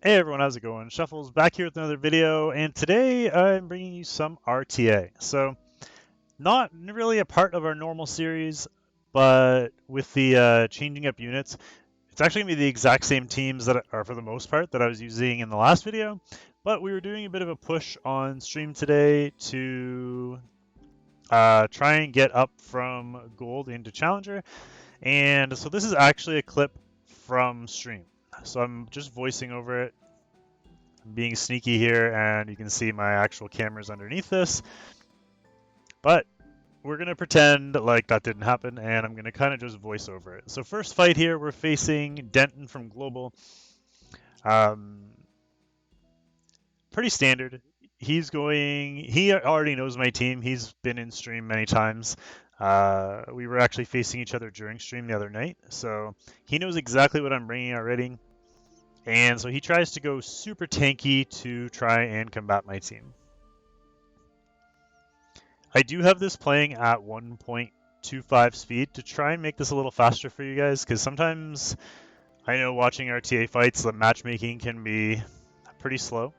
Hey everyone, how's it going? Shuffle's back here with another video, and today I'm bringing you some RTA. So, not really a part of our normal series, but with the changing up units, it's actually going to be the exact same teams that are, for the most part, that I was using in the last video, but we were doing a bit of a push on stream today to try and get up from Gold into Challenger, and so this is actually a clip from stream. So I'm just voicing over it, being sneaky here, and you can see my actual cameras underneath this, but we're going to pretend like that didn't happen, and I'm going to kind of just voice over it. So first fight here, we're facing Denton from Global. Pretty standard. He already knows my team. He's been in stream many times. We were actually facing each other during stream the other night, so he knows exactly what I'm bringing already. And so he tries to go super tanky to try and combat my team. I do have this playing at 1.25 speed to try and make this a little faster for you guys, because sometimes I know watching RTA fights, the matchmaking can be pretty slow.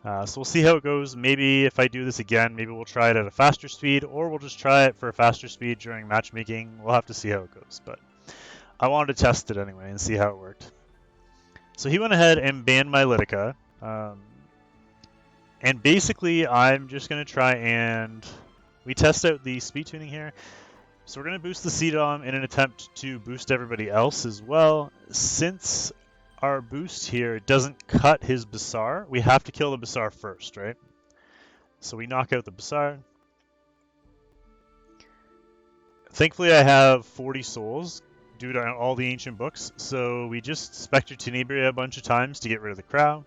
So we'll see how it goes. Maybe if I do this again, maybe we'll try it at a faster speed, or we'll just try it for a faster speed during matchmaking. We'll have to see how it goes, but I wanted to test it anyway and see how it worked. So he went ahead and banned my Litica. And basically, I'm just going to try and we test out the speed tuning here. So we're going to boost the CDOM in an attempt to boost everybody else as well. Since our boost here doesn't cut his Bazaar, we have to kill the Bazaar first, right? So we knock out the Bazaar. Thankfully, I have 40 souls due to all the ancient books, so we just Spectre Tenebria a bunch of times to get rid of the Crow.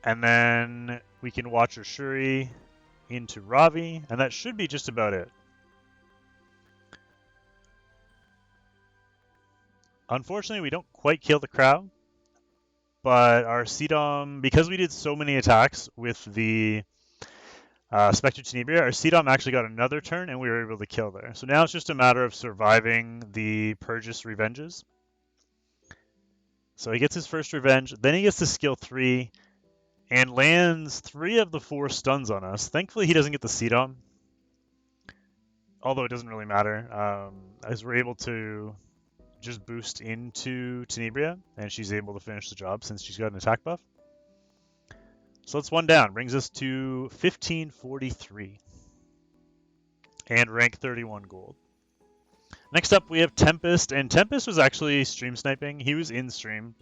And then we can watch Ashuri into Ravi, and that should be just about it. Unfortunately, we don't quite kill the Crow, but our CDOM, because we did so many attacks with the Spectre Tenebria, our CDOM actually got another turn, and we were able to kill there. So now it's just a matter of surviving the Purgus Revenges. So he gets his first revenge, then he gets to skill 3, and lands 3 of the 4 stuns on us. Thankfully, he doesn't get the CDOM, although it doesn't really matter, as we're able to just boost into Tenebria, and she's able to finish the job since she's got an attack buff. So that's 1 down, brings us to 1543, and rank 31 gold. Next up, we have Tempest, and Tempest was actually stream sniping. He was in stream.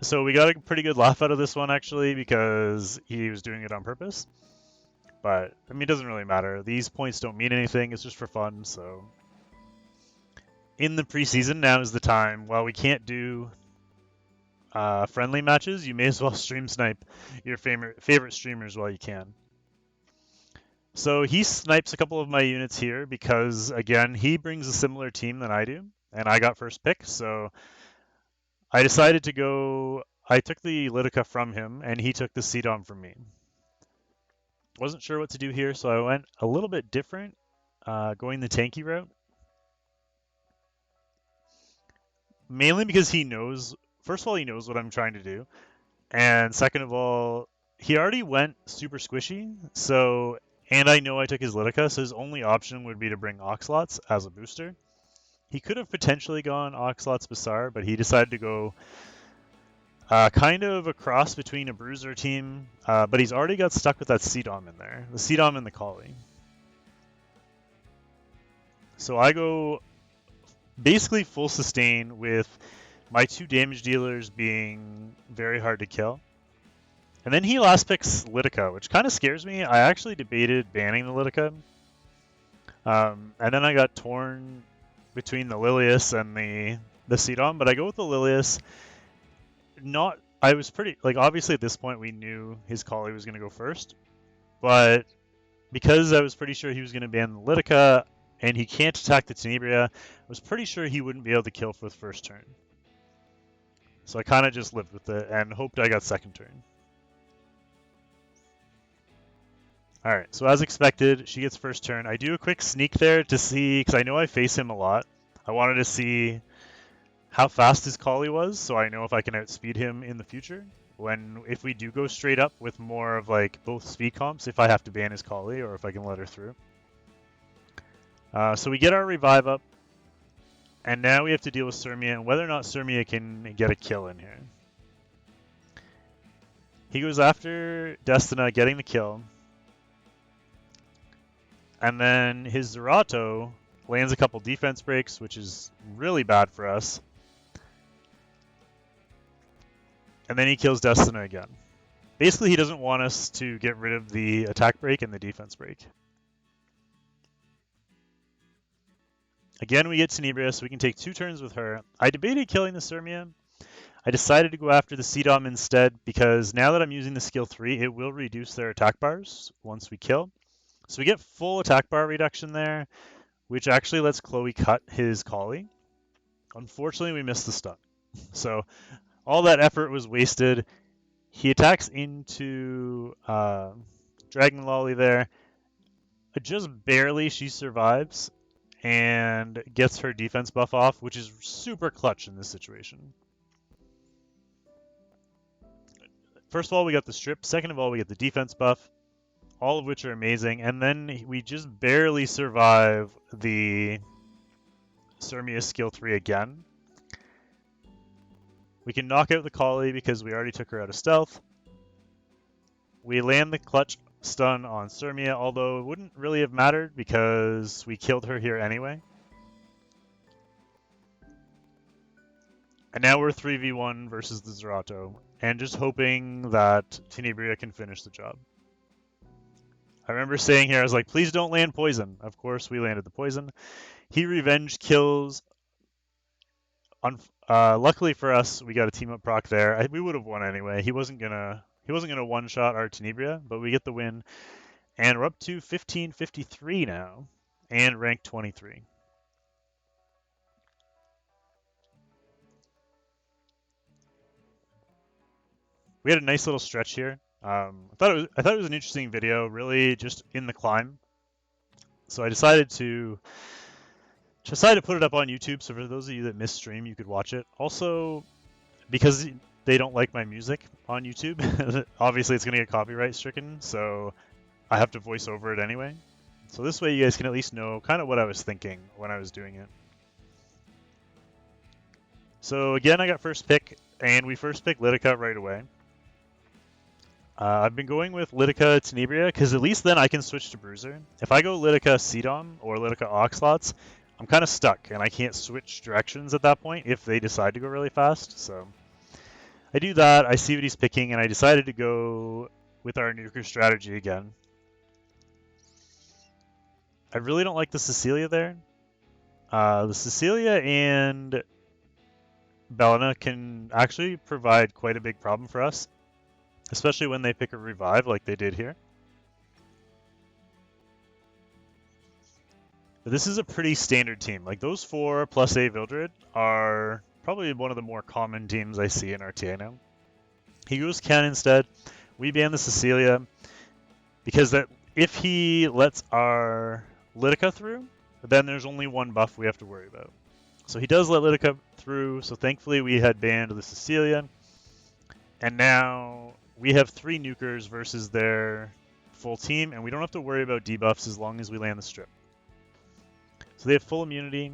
So we got a pretty good laugh out of this one, actually, because he was doing it on purpose. But, I mean, it doesn't really matter. These points don't mean anything. It's just for fun, so... In the preseason, now is the time. While we can't do friendly matches, you may as well stream snipe your favorite streamers while you can. So he snipes a couple of my units here because, again, he brings a similar team than I do, and I got first pick, so I decided to go... I took the Litica from him, and he took the CDOM from me. Wasn't sure what to do here, so I went a little bit different, going the tanky route. Mainly because he knows, first of all, he knows what I'm trying to do, and second of all, he already went super squishy, so, and I know I took his Litica, so his only option would be to bring Oxlots as a booster. He could have potentially gone Oxlots Bazaar, but he decided to go kind of a cross between a Bruiser team, but he's already got stuck with that CDOM in there, the CDOM and the Collie. So I go basically full sustain with my 2 damage dealers being very hard to kill. And then he last picks Litica, which kind of scares me. I actually debated banning the Litica. And then I got torn between the Lilius and the CDOM, but I go with the Lilius. I was pretty, like, obviously at this point we knew his Collie was going to go first, but because I was pretty sure he was going to ban the Litica, and he can't attack the Tenebria, I was pretty sure he wouldn't be able to kill for the first turn. So I kind of just lived with it and hoped I got second turn. Alright, so as expected, she gets first turn. I do a quick sneak there to see, because I know I face him a lot. I wanted to see how fast his collie was, so I know if I can outspeed him in the future. If we do go straight up with more of like both speed comps, if I have to ban his collie or if I can let her through. So we get our revive up, and now we have to deal with Sirmia and whether or not Sirmia can get a kill in here. He goes after Destina, getting the kill. And then his Zerato lands a couple defense breaks, which is really bad for us. And then he kills Destina again. Basically, he doesn't want us to get rid of the attack break and the defense break. Again, we get Tenebria, so we can take 2 turns with her. I debated killing the Sirmia. I decided to go after the Cdom instead because now that I'm using the skill 3, it will reduce their attack bars once we kill. So we get full attack bar reduction there, which actually lets Chloe cut his collie. Unfortunately, we missed the stun. So all that effort was wasted. He attacks into Dragon Lolly there. Just barely she survives and gets her defense buff off, which is super clutch in this situation. First of all, we got the strip. Second of all, we get the defense buff, all of which are amazing. And then we just barely survive the Sirmia skill 3 again. We can knock out the collie because we already took her out of stealth. We land the clutch stun on Sirmia, although it wouldn't really have mattered because we killed her here anyway. And now we're 3v1 versus the Zerato, and just hoping that Tenebria can finish the job. I remember saying here, I was like, please don't land poison. Of course, we landed the poison. He revenge kills. Luckily for us, we got a team up proc there. We would have won anyway. He wasn't gonna one-shot our Tenebria, but we get the win. And we're up to 1553 now, and rank 23. We had a nice little stretch here. I thought it was an interesting video, really just in the climb. So I decided to put it up on YouTube. So for those of you that miss stream, you could watch it. Also, because they don't like my music on YouTube, obviously it's going to get copyright stricken. So I have to voice over it anyway. So this way you guys can at least know kind of what I was thinking when I was doing it. So again, I got first pick, and we first pick Lidica right away. I've been going with Lidica Tenebria because at least then I can switch to Bruiser. If I go Lidica Cdom or Lidica Oxlots, I'm kind of stuck and I can't switch directions at that point if they decide to go really fast. So I do that, I see what he's picking, and I decided to go with our nuker strategy again. I really don't like the Cecilia there. The Cecilia and Belena can actually provide quite a big problem for us, especially when they pick a revive like they did here. But this is a pretty standard team. Like those 4 plus a Vildred are probably one of the more common teams I see in RTA now. He goes Ken instead. We ban the Cecilia because that if he lets our Lidica through, then there's only one buff we have to worry about. So he does let Lidica through, so thankfully we had banned the Cecilia. And now we have 3 nukers versus their full team, and we don't have to worry about debuffs as long as we land the strip. So they have full immunity.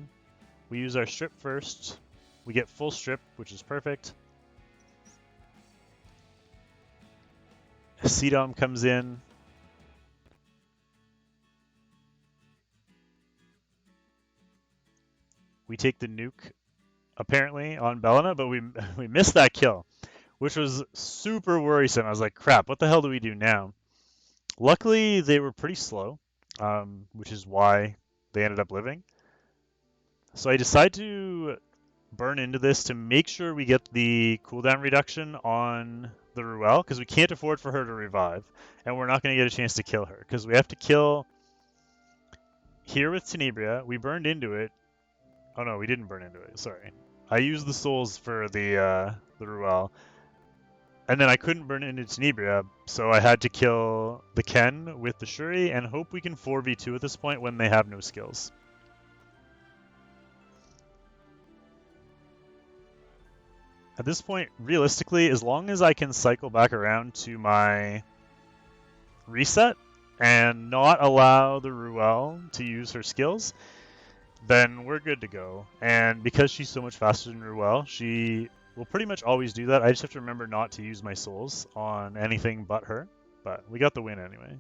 We use our strip first. We get full strip, which is perfect. Cdom comes in. We take the nuke, apparently, on Belena, but we missed that kill, which was super worrisome. I was like, crap, what the hell do we do now? Luckily, they were pretty slow, which is why they ended up living. So I decide to burn into this to make sure we get the cooldown reduction on the Ruel, because we can't afford for her to revive, and we're not going to get a chance to kill her, because we have to kill here with Tenebria. We burned into it. Oh no, we didn't burn into it, sorry. I used the souls for the Ruel. And then I couldn't burn it into Tenebria, so I had to kill the Ken with the Shuri and hope we can 4v2 at this point when they have no skills. At this point, realistically, as long as I can cycle back around to my reset and not allow the Ruel to use her skills, then we're good to go. And because she's so much faster than Ruel, she will pretty much always do that. I just have to remember not to use my souls on anything but her. But we got the win anyway.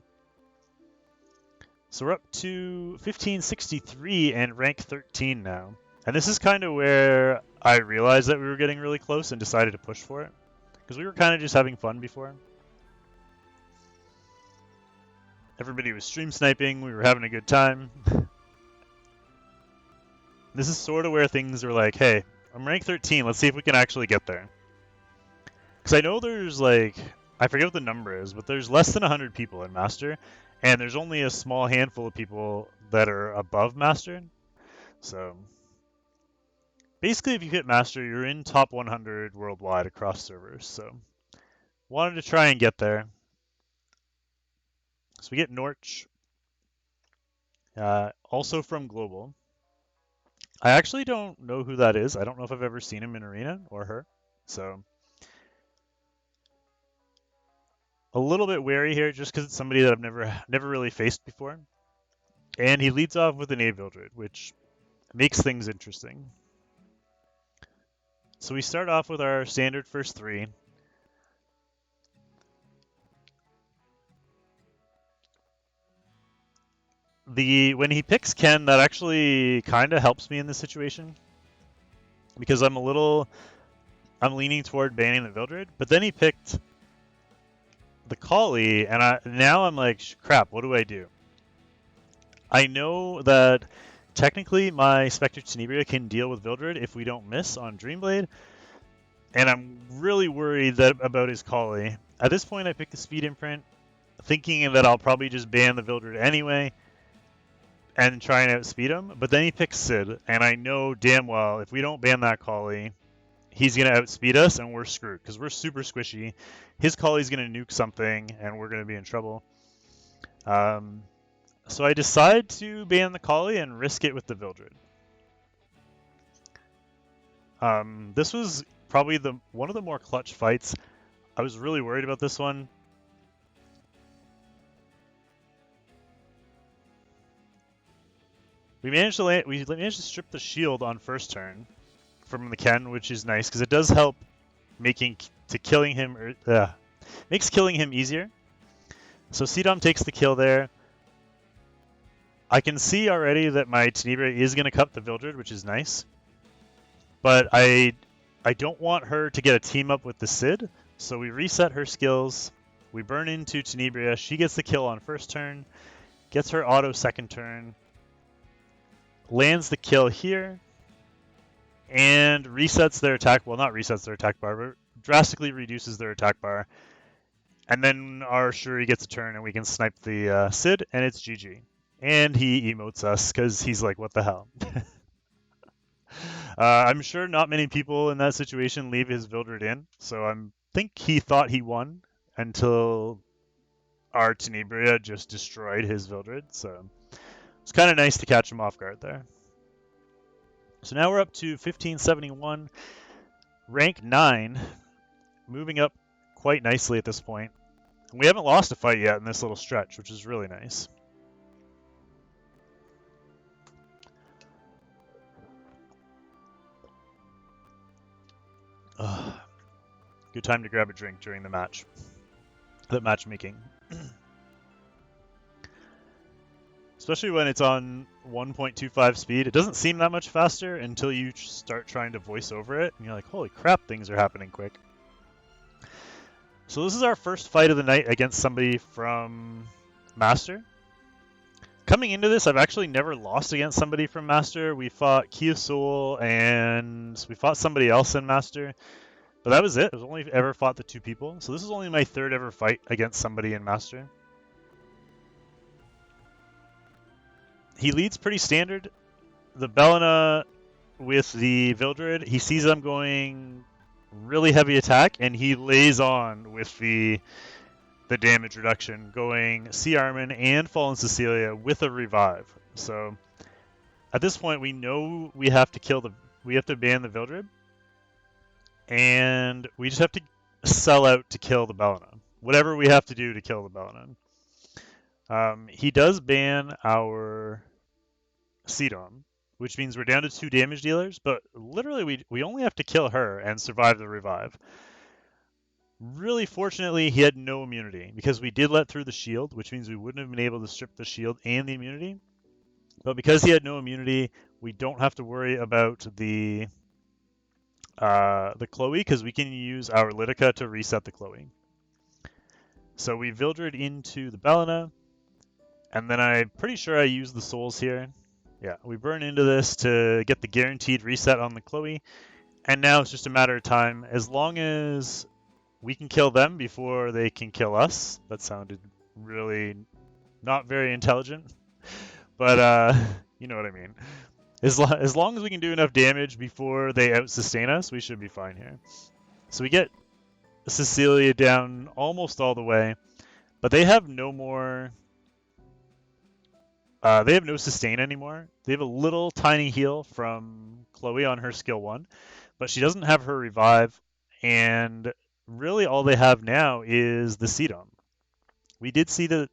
So we're up to 1563 and rank 13 now. And this is kind of where I realized that we were getting really close and decided to push for it. Because we were kind of just having fun before. Everybody was stream sniping, we were having a good time. This is sort of where things are like, hey, I'm rank 13, let's see if we can actually get there. Because I know there's like, I forget what the number is, but there's less than 100 people in Master. And there's only a small handful of people that are above Master. So basically, if you hit Master, you're in top 100 worldwide across servers. So wanted to try and get there. So we get Norch, also from Global. I actually don't know who that is. I don't know if I've ever seen him in Arena or her. So a little bit wary here just because it's somebody that I've never really faced before. And he leads off with an A-Vildred, which makes things interesting. So we start off with our standard first three. When he picks Ken, that actually kind of helps me in this situation. Because I'm leaning toward banning the Vildred. But then he picked the Collie, and now I'm like, crap, what do I do? I know that technically my Spectre Tenebria can deal with Vildred if we don't miss on Dreamblade, and I'm really worried about his Collie. At this point, I picked the Speed Imprint, thinking that I'll probably just ban the Vildred anyway and try and outspeed him, but then he picks Sid, and I know damn well if we don't ban that Collie, he's going to outspeed us, and we're screwed, because we're super squishy. His Collie's going to nuke something, and we're going to be in trouble. So I decide to ban the Collie and risk it with the Vildred. This was probably one of the more clutch fights. I was really worried about this one. We managed to strip the shield on first turn from the Ken, which is nice because it does help makes killing him easier. So Cdom takes the kill there. I can see already that my Tenebria is going to cut the Vildred, which is nice. But I don't want her to get a team up with the Sid, so we reset her skills. We burn into Tenebria. She gets the kill on first turn, gets her auto second turn, lands the kill here, and resets their attack. Well, not resets their attack bar, but drastically reduces their attack bar. And then our Shuri gets a turn, and we can snipe the Sid, and it's GG. And he emotes us because he's like, what the hell? I'm sure not many people in that situation leave his Vildred in, so I think he thought he won until our Tenebria just destroyed his Vildred, so it's kind of nice to catch him off guard there. So now we're up to 1571, rank 9, moving up quite nicely at this point. We haven't lost a fight yet in this little stretch, which is really nice. Good time to grab a drink during the matchmaking. Especially when it's on 1.25 speed. It doesn't seem that much faster until you start trying to voice over it, and you're like, holy crap, things are happening quick. So this is our first fight of the night against somebody from Master. Coming into this, I've actually never lost against somebody from Master. We fought Kia Soul and we fought somebody else in Master. But that was it. I've only ever fought the two people. So this is only my third ever fight against somebody in Master. He leads pretty standard. The Belina with the Vildred, he sees I'm going really heavy attack, and he lays on with the damage reduction, going Sea Armin and Fallen Cecilia with a revive. So at this point, we know we have to ban the Vildred, and we just have to sell out to kill the Belina. Whatever we have to do to kill the Belina. He does ban our Seedom, which means we're down to 2 damage dealers, but literally we only have to kill her and survive the revive. Really fortunately, he had no immunity, because we did let through the shield, which means we wouldn't have been able to strip the shield and the immunity. But because he had no immunity, we don't have to worry about the Chloe, because we can use our Litica to reset the Chloe. So we Vildred into the Belina, and then I'm pretty sure I use the souls here. Yeah, we burn into this to get the guaranteed reset on the Chloe, and now it's just a matter of time. As long as we can kill them before they can kill us. That sounded really not very intelligent, but you know what I mean. As long as we can do enough damage before they out-sustain us, we should be fine here. So we get Cecilia down almost all the way, but they have no more... they have no sustain anymore. They have a little tiny heal from Chloe on her skill 1, but she doesn't have her revive, and really all they have now is the Seedom. We did see that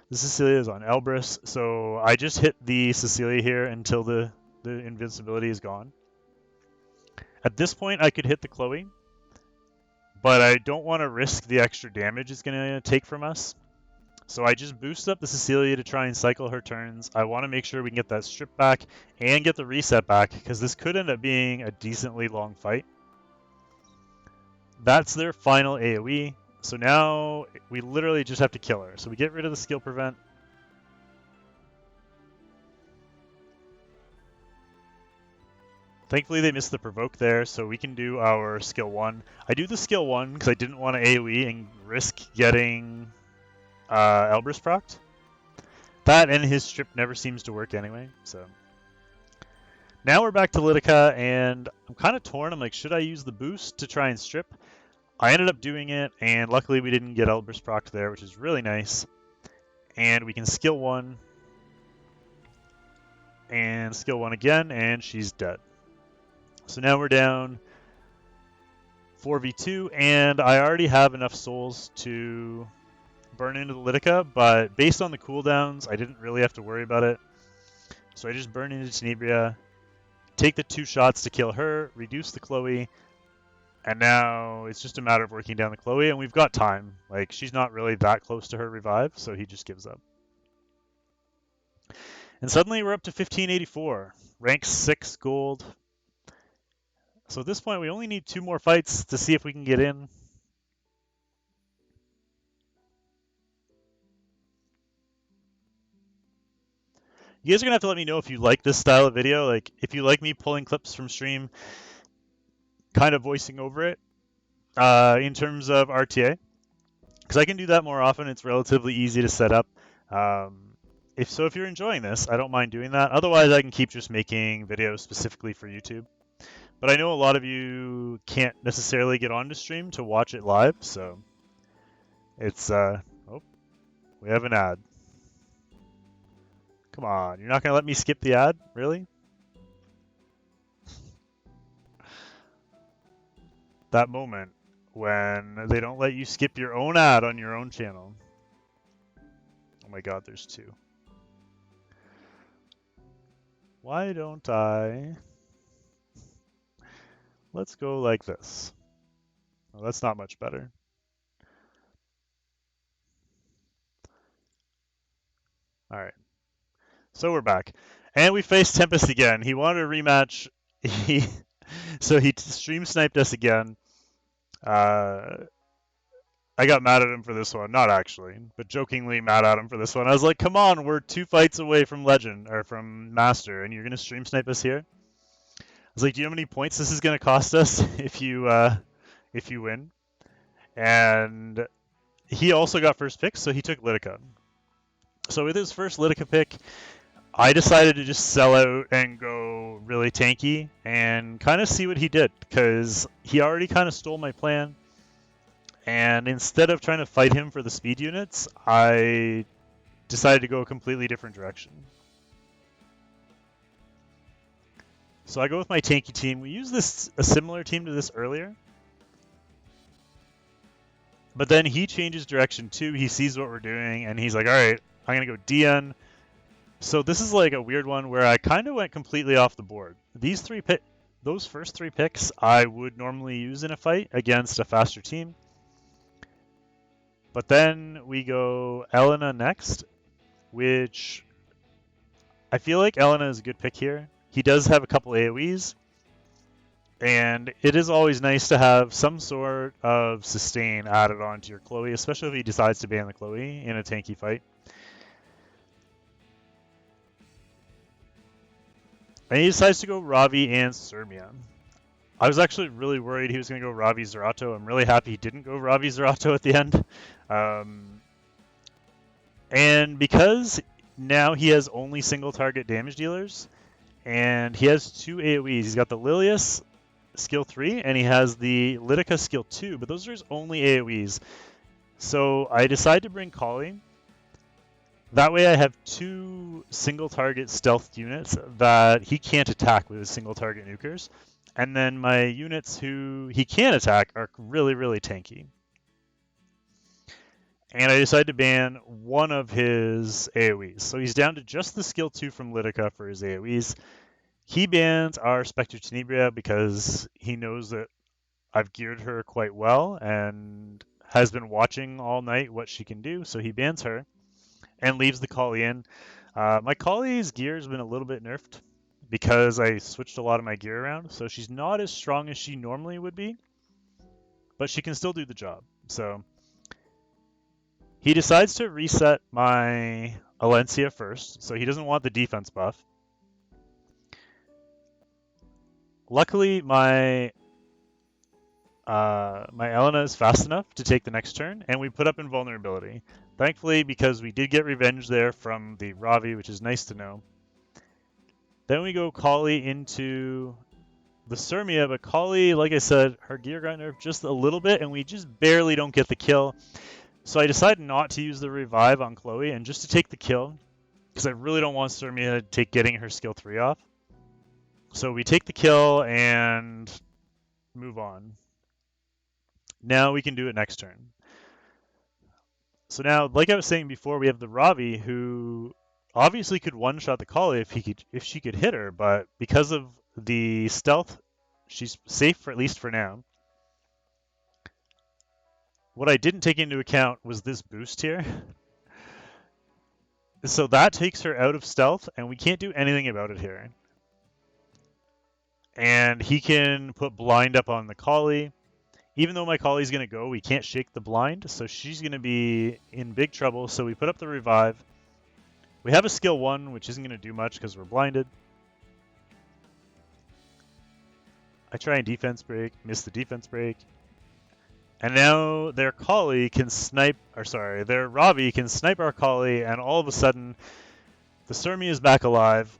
the Cecilia is on Elbrus, so I just hit the Cecilia here until the invincibility is gone. At this point, I could hit the Chloe, but I don't want to risk the extra damage it's going to take from us. So I just boost up the Cecilia to try and cycle her turns. I want to make sure we can get that strip back and get the reset back, because this could end up being a decently long fight. That's their final AoE. So now we literally just have to kill her. So we get rid of the skill prevent. Thankfully they missed the provoke there, so we can do our skill 1. I do the skill 1 because I didn't want to AoE and risk getting Elbrus procced. That and his strip never seems to work anyway, so. Now we're back to Litica, and I'm kind of torn. I'm like, should I use the boost to try and strip? I ended up doing it, and luckily we didn't get Elbrus procced there, which is really nice. And we can skill 1, and skill 1 again, and she's dead. So now we're down 4v2, and I already have enough souls to burn into the Litica, but based on the cooldowns, I didn't really have to worry about it. So I just burn into Tenebria, take the 2 shots to kill her, reduce the Chloe, and now it's just a matter of working down the Chloe, and we've got time. Like, she's not really that close to her revive, so he just gives up. And suddenly we're up to 1584, rank 6 gold. So at this point, we only need 2 more fights to see if we can get in. You guys are going to have to let me know if you like this style of video. Like, if you like me pulling clips from stream, kind of voicing over it in terms of RTA. Because I can do that more often. It's relatively easy to set up. If you're enjoying this, I don't mind doing that. Otherwise, I can keep just making videos specifically for YouTube. But I know a lot of you can't necessarily get onto stream to watch it live, so it's, oh, we have an ad. Come on, you're not going to let me skip the ad? Really? That moment when they don't let you skip your own ad on your own channel. Oh my god, there's 2. Why don't I... Let's go like this. Well, that's not much better. All right. So we're back. And we faced Tempest again. He wanted a rematch. So he stream sniped us again. I got mad at him for this one. Not actually, but jokingly mad at him for this one. I was like, come on, we're 2 fights away from Legend, or from Master, and you're going to stream snipe us here? I was like, do you know how many points this is going to cost us if you win? And he also got first pick, so he took Litica. So with his first Litica pick, I decided to just sell out and go really tanky and kind of see what he did, because he already kind of stole my plan. And instead of trying to fight him for the speed units, I decided to go a completely different direction. So I go with my tanky team. We used a similar team to this earlier. But then he changes direction too. He sees what we're doing, and he's like, all right, I'm going to go DN. So this is like a weird one where I kind of went completely off the board. Those first three picks I would normally use in a fight against a faster team. But then we go Elena next, which I feel like Elena is a good pick here. He does have a couple AoEs, and it is always nice to have some sort of sustain added onto your Chloe, especially if he decides to ban the Chloe in a tanky fight. And he decides to go Ravi and Sirmia. I was actually really worried he was going to go Ravi Zerato. I'm really happy he didn't go Ravi Zerato at the end. And because now he has only single target damage dealers, and he has two AoEs. He's got the Lilius skill 3, and he has the Litica skill 2, but those are his only AoEs. So I decided to bring Kali. That way I have two single target stealth units that he can't attack with his single target nukers. And then my units who he can attack are really, really tanky. And I decided to ban one of his AoEs. So he's down to just the skill 2 from Litica for his AoEs. He bans our Spectre Tenebria because he knows that I've geared her quite well and has been watching all night what she can do. So he bans her and leaves the Kali in. My Kali's gear has been a little bit nerfed because I switched a lot of my gear around. So she's not as strong as she normally would be, but she can still do the job. So he decides to reset my Alencia first, so he doesn't want the defense buff. Luckily, my Elena is fast enough to take the next turn, and we put up invulnerability. Thankfully, because we did get revenge there from the Ravi, which is nice to know. Then we go Kali into the Sirmia, but Kali, like I said, her gear got nerfed just a little bit, and we just barely don't get the kill. So I decided not to use the revive on Chloe and just to take the kill, because I really don't want Sirmia to take getting her skill 3 off. So we take the kill and move on. Now we can do it next turn. So now, like I was saying before, we have the Ravi, who obviously could one-shot the Kali if she could hit her, but because of the stealth, she's safe for at least for now. What I didn't take into account was this boost here. So that takes her out of stealth, and we can't do anything about it here. And he can put blind up on the Kali. Even though my Kali's going to go, we can't shake the blind, so she's going to be in big trouble. So we put up the revive. We have a skill 1, which isn't going to do much because we're blinded. I try and defense break, miss the defense break. And now their Kali can snipe, their Ravi can snipe our Kali, and all of a sudden, the Sirmia is back alive.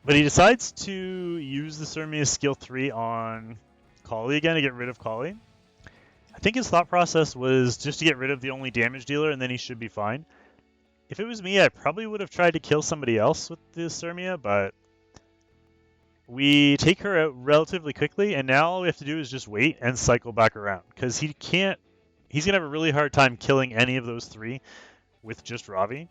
But he decides to use the Sirmia skill 3 on Kali again to get rid of Kali. I think his thought process was just to get rid of the only damage dealer, and then he should be fine. If it was me, I probably would have tried to kill somebody else with the Sirmia, but we take her out relatively quickly, and now all we have to do is just wait and cycle back around, because he's going to have a really hard time killing any of those 3 with just Ravi.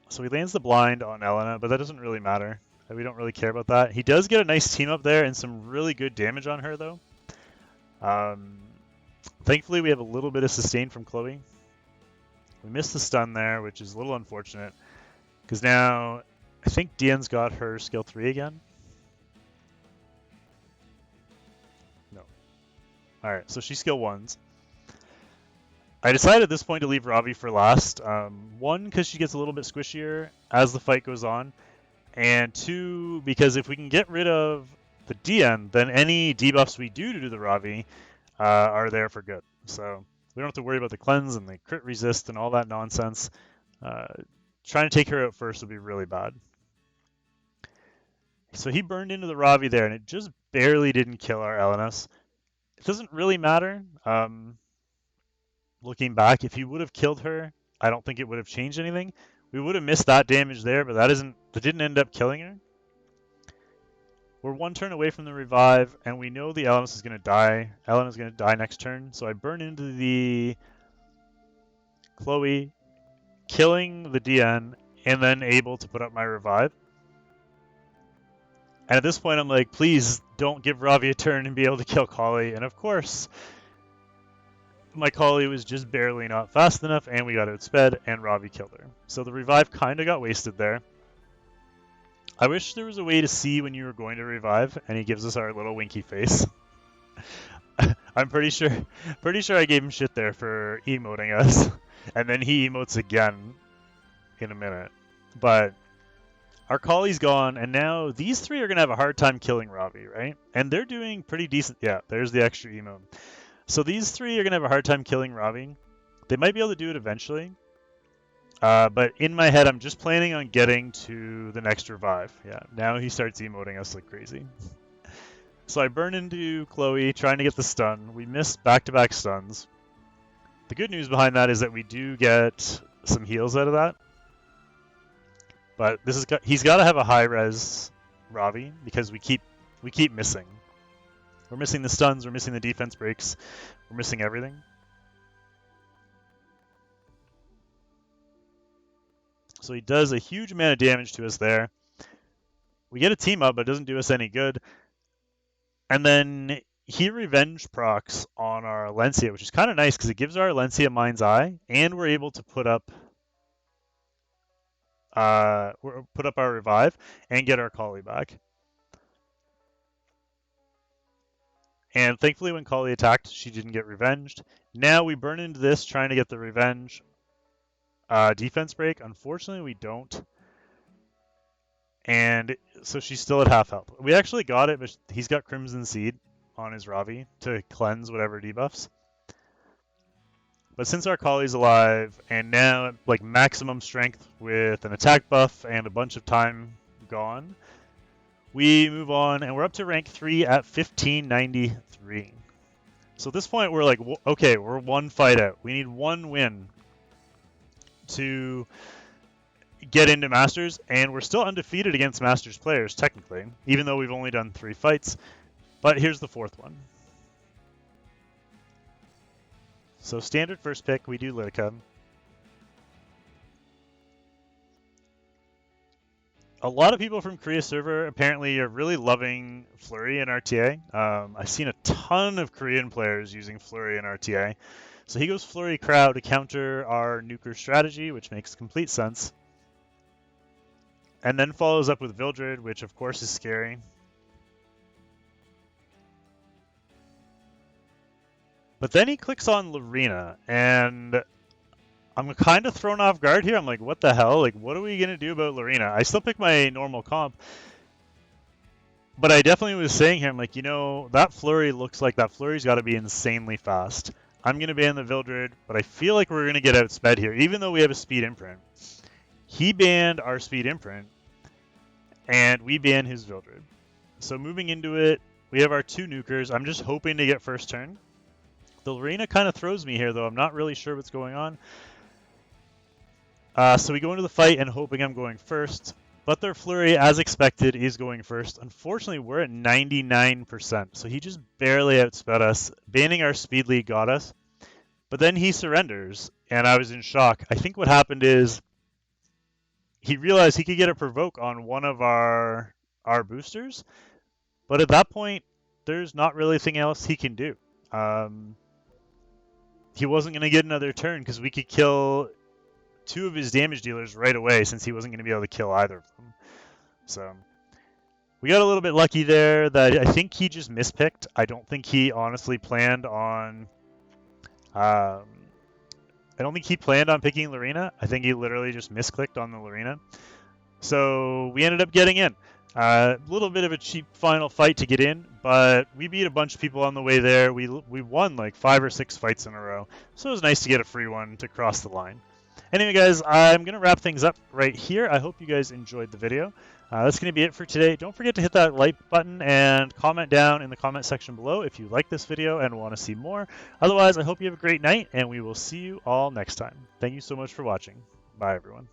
So he lands the blind on Elena, but that doesn't really matter. We don't really care about that. He does get a nice team up there and some really good damage on her, though. Thankfully, we have a little bit of sustain from Chloe. We missed the stun there, which is a little unfortunate. Because now, I think Dian's got her skill 3 again. No. Alright, so she's skill 1s. I decided at this point to leave Ravi for last. 1, because she gets a little bit squishier as the fight goes on. And 2, because if we can get rid of the DN, then any debuffs we do to the Ravi are there for good. So we don't have to worry about the cleanse and the crit resist and all that nonsense. Trying to take her out first would be really bad. So he burned into the Ravi there, and it just barely didn't kill our LNS. It doesn't really matter. Looking back, if he would have killed her, I don't think it would have changed anything. We would have missed that damage there, but that didn't end up killing her. We're one turn away from the revive, and we know the LNS is going to die. Ellen is going to die next turn, so I burn into the Chloe, killing the DN, and then able to put up my revive. And at this point, I'm like, please don't give Ravi a turn and be able to kill Kali. And of course, my Kali was just barely not fast enough, and we got outsped, and Ravi killed her. So the revive kind of got wasted there. I wish there was a way to see when you were going to revive, and he gives us our little winky face. I'm pretty sure I gave him shit there for emoting us, and then he emotes again in a minute. But our Kali's gone, and now these three are going to have a hard time killing Ravi, right? And they're doing pretty decent. Yeah, there's the extra emote. So these three are going to have a hard time killing Ravi. They might be able to do it eventually. But in my head, I'm just planning on getting to the next revive. Yeah, now he starts emoting us like crazy. So I burn into Chloe, trying to get the stun. We miss back-to-back stuns. The good news behind that is that we do get some heals out of that. But he's got to have a high-res Ravi, because we keep missing. We're missing the stuns, we're missing the defense breaks, we're missing everything. So he does a huge amount of damage to us there. We get a team up, but it doesn't do us any good. And then he revenge procs on our Alencia, which is kind of nice because it gives our Alencia Mind's Eye, and we're able to put up our revive and get our Kali back. And thankfully when Kali attacked, she didn't get revenged. Now we burn into this trying to get the revenge defense break. Unfortunately, we don't. And so she's still at half health. We actually got it, but he's got Crimson Seed on his Ravi to cleanse whatever debuffs. But since our Kali's alive, and now like maximum strength with an attack buff and a bunch of time gone, we move on, and we're up to rank 3 at 1593. So at this point, we're like, okay, we're one fight out. We need one win to get into Masters, and we're still undefeated against Masters players, technically, even though we've only done 3 fights. But here's the 4th one. So standard first pick, we do Litica. A lot of people from Korea server apparently are really loving Flurry in RTA. I've seen a ton of Korean players using Flurry in RTA. So he goes Flurry Crow to counter our nuker strategy, which makes complete sense. And then follows up with Vildred, which of course is scary. But then he clicks on Lorena, and I'm kind of thrown off guard here. I'm like, what the hell? Like, what are we going to do about Lorena? I still pick my normal comp. But I definitely was saying here, I'm like, you know, that Flurry looks like that Flurry's got to be insanely fast. I'm going to ban the Vildred, but I feel like we're going to get outsped here, even though we have a speed imprint. He banned our speed imprint, and we ban his Vildred. So moving into it, we have our 2 nukers. I'm just hoping to get first turn. The Lorena kind of throws me here, though. I'm not really sure what's going on. So we go into the fight and hoping I'm going first. But their Flurry, as expected, is going first. Unfortunately, we're at 99%. So he just barely outsped us. Banning our speed lead got us. But then he surrenders, and I was in shock. I think what happened is he realized he could get a provoke on one of our boosters. But at that point, there's not really anything else he can do. He wasn't going to get another turn because we could kill 2 of his damage dealers right away since he wasn't going to be able to kill either of them. So we got a little bit lucky there that I think he just mispicked. I don't think he honestly planned on... I don't think he planned on picking Lorena. I think he literally just misclicked on the Lorena. So we ended up getting in. A little bit of a cheap final fight to get in, but we beat a bunch of people on the way there. We won like 5 or 6 fights in a row, so it was nice to get a free one to cross the line. Anyway, guys, I'm going to wrap things up right here. I hope you guys enjoyed the video. That's going to be it for today. Don't forget to hit that like button and comment down in the comment section below if you like this video and want to see more. Otherwise, I hope you have a great night, and we will see you all next time. Thank you so much for watching. Bye, everyone.